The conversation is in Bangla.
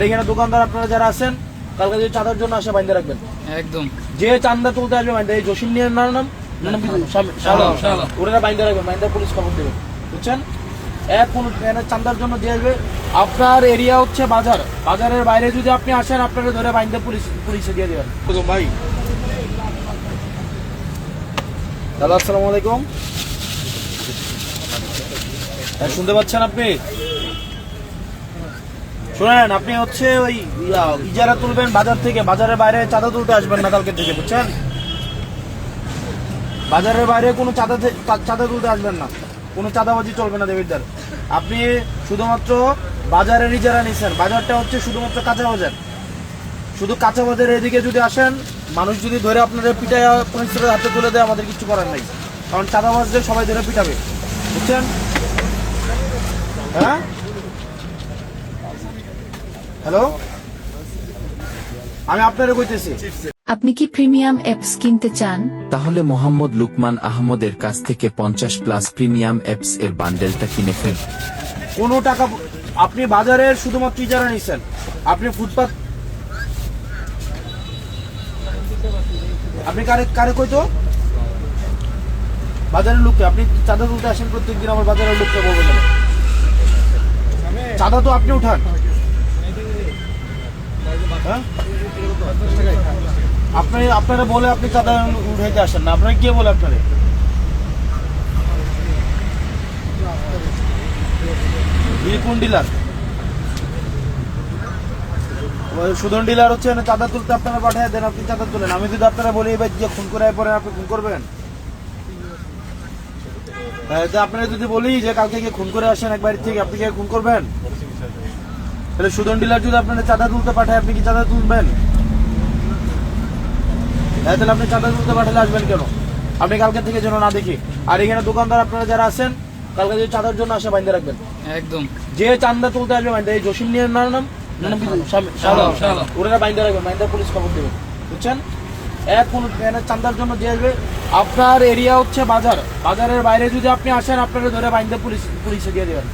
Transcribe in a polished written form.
এখানে দোকানদার আপনারা যারা আছেন কালকে যদি চাঁদার জন্য আসে বাইন্ধে রাখবেন একদম। যে চাঁদা তুলতে আসবে বাইন্ধে, এই জসিম নিয়ে নাম ওরা বাইন্ধে রাখবেন, বাইন্ধে পুলিশ খবর দেবেন, বুঝছেন? চাঁদার জন্য যে আসবে, আপনার এরিয়া হচ্ছে বাজার, বাজারের বাইরে যদি আপনি আসেন আপনাকে ধরে বাইন্ধে পুলিশে দিয়ে দেবেন। ভাই দাদা আসসালামু আলাইকুম, শুনতে পাচ্ছেন আপনি? শোনেন, আপনি হচ্ছে ওই ইজারা তুলবেন বাজার থেকে, বাজারের বাইরে চাঁদা তুলতে আসবেন না কালকে থেকে, বুঝছেন? বাজারের বাইরে কোনো চাঁদা তুলতে আসবেন না, কোনো চাঁদাবাজি চলবে না দেবিদার। আপনি শুধুমাত্র বাজারের ইজারা নিচ্ছেন, বাজারটা হচ্ছে শুধুমাত্র কাঁচা বাজার, শুধু কাঁচা বাজারের এদিকে যদি আসেন, মানুষ যদি ধরে আপনাদের পিঠায় পুলিশের হাতে তুলে দেয়, আমাদের কিছু করার নাই, কারণ চাঁদাবাজদের সবাই ধরে পিটাবে, বুঝছেন? হ্যাঁ, হ্যালো, আমি আপনারে কইতেছি। আপনি কি প্রিমিয়াম অ্যাপস কিনতে চান? তাহলে মোহাম্মদ লুকমান আহমদের কাছ থেকে 50+ প্রিমিয়াম অ্যাপস এর বান্ডেলটা কিনে ফেল। কোনো টাকা আপনি বাজারের শুধুমাত্র ইজারা নিচ্ছেন, আপনি ফুটপাত, আপনি কারে কইতো বাজারের লোককে, আপনি চাঁদা তুলতে আসেন প্রত্যেকদিন, আমার বাজারের লোককে বলবেন না। চাঁদা তো আপনি উঠান, হ্যাঁ? আপনারা বলে আপনি চাঁদা উঠাইতে আসেন না, আপনারা কে বলে আপনারা? কোন ডিলার? সুদন ডিলার হচ্ছে চাঁদা তুলতে আপনারা পাঠিয়ে দেন, আপনি চাঁদা তুলেন। আমি যদি আপনারা বলি এবার যে খুন করে পরে আপনি খুন করবেন? আপনারা যদি বলি যে কালকে গিয়ে খুন করে আসেন এক বাড়ি থেকে, আপনি গিয়ে খুন করবেন? তাহলে সুদন ডিলার যদি আপনারা চাঁদা তুলতে পাঠায়, আপনি কি চাঁদা তুলবেন? তাহলে আপনি চাঁদা তুলতে পাঠালে আসবেন কেন? আপনি কালকে থেকে যেন না দেখি। আর এখানে দোকানদার আপনারা যারা আছেন কালকে যদি চাঁদার জন্য আসে বাইন্ধে রাখবেন, একদম। যে চাঁদা তুলতে আসবে বাইন্ধে, এই জসিম নিয়ে নাম ওরা বাইন্ধে রাখবেন, বাইন্ধে পুলিশ খবর দেবেন, বুঝছেন? চাঁদার জন্য যে আসবে, আপনার এরিয়া হচ্ছে বাজার, বাজারের বাইরে যদি আপনি আসেন আপনাকে ধরে বাইন্ধে পুলিশে দিয়ে দেবেন।